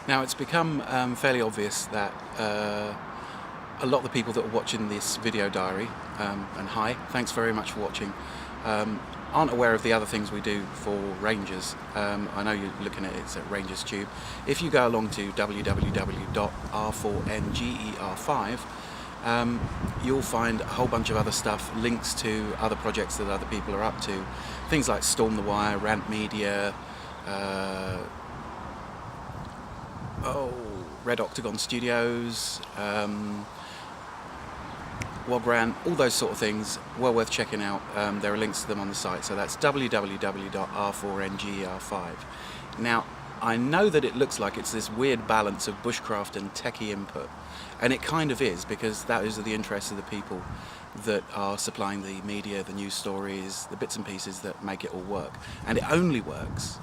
Now, it's become fairly obvious that a lot of the people that are watching this video diary, and hi, thanks very much for watching, aren't aware of the other things we do for Rangers. I know you're looking at it, it's at Rangers Tube. If you go along to www.r4nger5, you'll find a whole bunch of other stuff, links to other projects that other people are up to. Things like Storm the Wire, Rant Media, Red Octagon Studios, Wogrant, all those sort of things, well worth checking out. There are links to them on the site, so that's www.r4nger5. Now, I know that it looks like it's this weird balance of bushcraft and techie input, and it kind of is, because those are the interests of the people that are supplying the media, the news stories, the bits and pieces that make it all work. And it only works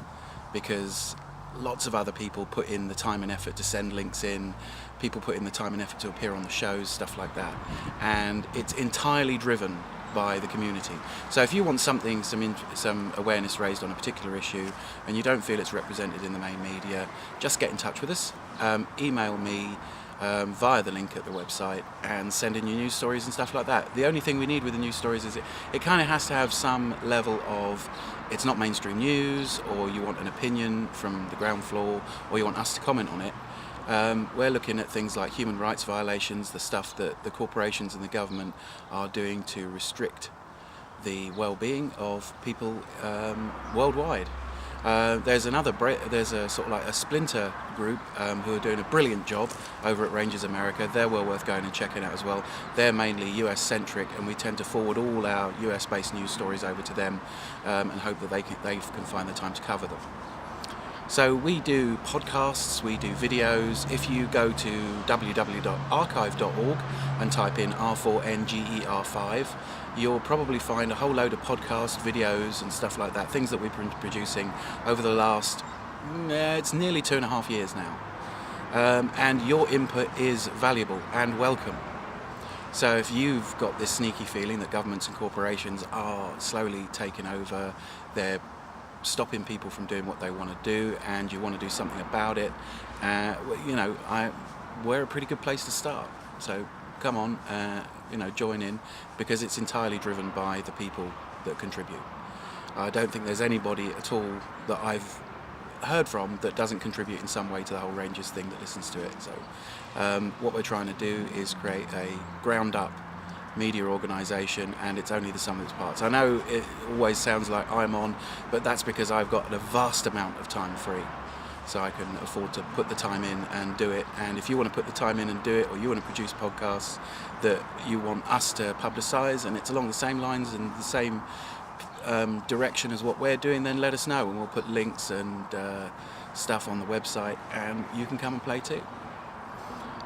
because lots of other people put in the time and effort to send links in, people put in the time and effort to appear on the shows, stuff like that. And it's entirely driven by the community. So if you want something, some awareness raised on a particular issue, and you don't feel it's represented in the main media, just get in touch with us. Email me via the link at the website and send in your news stories and stuff like that. The only thing we need with the news stories is it kind of has to have some level of, it's not mainstream news, or you want an opinion from the ground floor, or you want us to comment on it. We're looking at things like human rights violations, the stuff that the corporations and the government are doing to restrict the well-being of people worldwide. There's a sort of like a splinter group who are doing a brilliant job over at Rangers America. They're well worth going and checking out as well. They're mainly US centric, and we tend to forward all our US based news stories over to them and hope that they can find the time to cover them. So we do podcasts, we do videos. If you go to www.archive.org and type in R4NGER5, you'll probably find a whole load of podcasts, videos and stuff like that, things that we've been producing over the last, it's nearly 2.5 years now. And your input is valuable and welcome. So if you've got this sneaky feeling that governments and corporations are slowly taking over, they're stopping people from doing what they want to do, and you want to do something about it, we're a pretty good place to start. So come on, join in, because it's entirely driven by the people that contribute. I don't think there's anybody at all that I've heard from that doesn't contribute in some way to the whole Rangers thing, that listens to it. So what we're trying to do is create a ground up media organisation, and it's only the sum of its parts. I know it always sounds like I'm on, but that's because I've got a vast amount of time free, so I can afford to put the time in and do it. And if you want to put the time in and do it, or you want to produce podcasts that you want us to publicise, and it's along the same lines and the same direction as what we're doing, then let us know, and we'll put links and stuff on the website, and you can come and play too.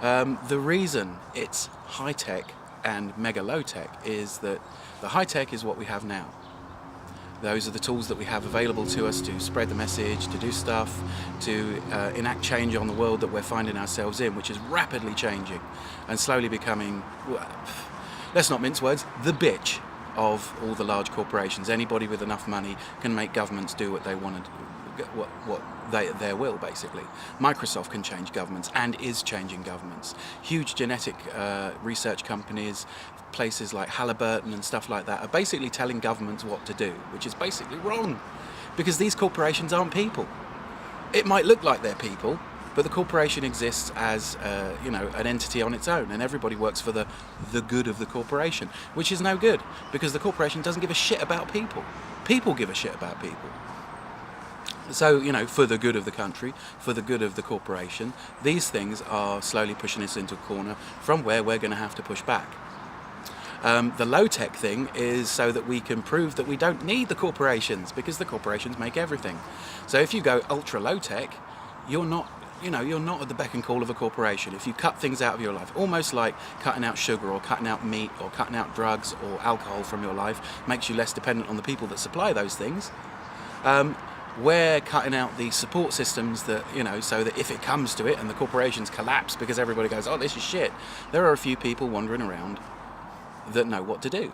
The reason it's high-tech and mega low-tech is that the high-tech is what we have now. Those are the tools that we have available to us to spread the message, to do stuff, to enact change on the world that we're finding ourselves in, which is rapidly changing and slowly becoming, let's not mince words, the bitch of all the large corporations. Anybody with enough money can make governments do what they want to do, their will, basically. Microsoft can change governments and is changing governments. Huge genetic research companies, places like Halliburton and stuff like that, are basically telling governments what to do, which is basically wrong, because these corporations aren't people. It might look like they're people, but the corporation exists as an entity on its own, and everybody works for the good of the corporation, which is no good, because the corporation doesn't give a shit about people. People give a shit about people. So, for the good of the country, for the good of the corporation, these things are slowly pushing us into a corner from where we're going to have to push back. The low-tech thing is so that we can prove that we don't need the corporations, because the corporations make everything. So if you go ultra low-tech, you're not at the beck and call of a corporation. If you cut things out of your life, almost like cutting out sugar or cutting out meat or cutting out drugs or alcohol from your life makes you less dependent on the people that supply those things. We're cutting out the support systems that, so that if it comes to it and the corporations collapse because everybody goes, oh, this is shit, there are a few people wandering around that know what to do.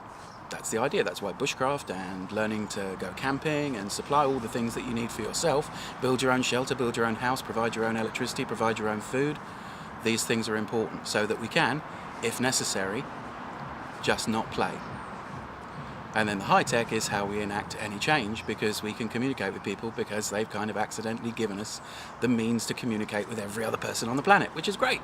that's the idea. That's why bushcraft and learning to go camping and supply all the things that you need for yourself, build your own shelter, build your own house, provide your own electricity, provide your own food. These things are important so that we can, if necessary, just not play. And then the high tech is how we enact any change, because we can communicate with people because they've kind of accidentally given us the means to communicate with every other person on the planet, which is great.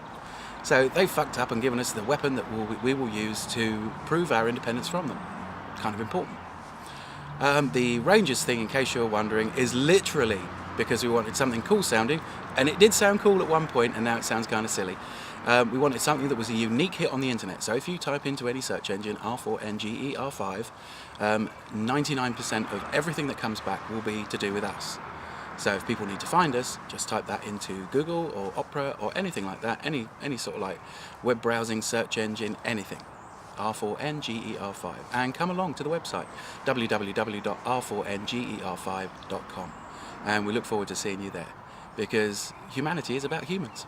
So they've fucked up and given us the weapon that we will use to prove our independence from them. Kind of important. The Rangers thing, in case you're wondering, is literally because we wanted something cool sounding, and it did sound cool at one point, and now it sounds kind of silly. We wanted something that was a unique hit on the internet. So if you type into any search engine R4NGER5, 99% of everything that comes back will be to do with us. So if people need to find us, just type that into Google or Opera or anything like that, any sort of like web browsing search engine, anything. R4NGER5, and come along to the website www.r4nger5.com, and we look forward to seeing you there, because humanity is about humans.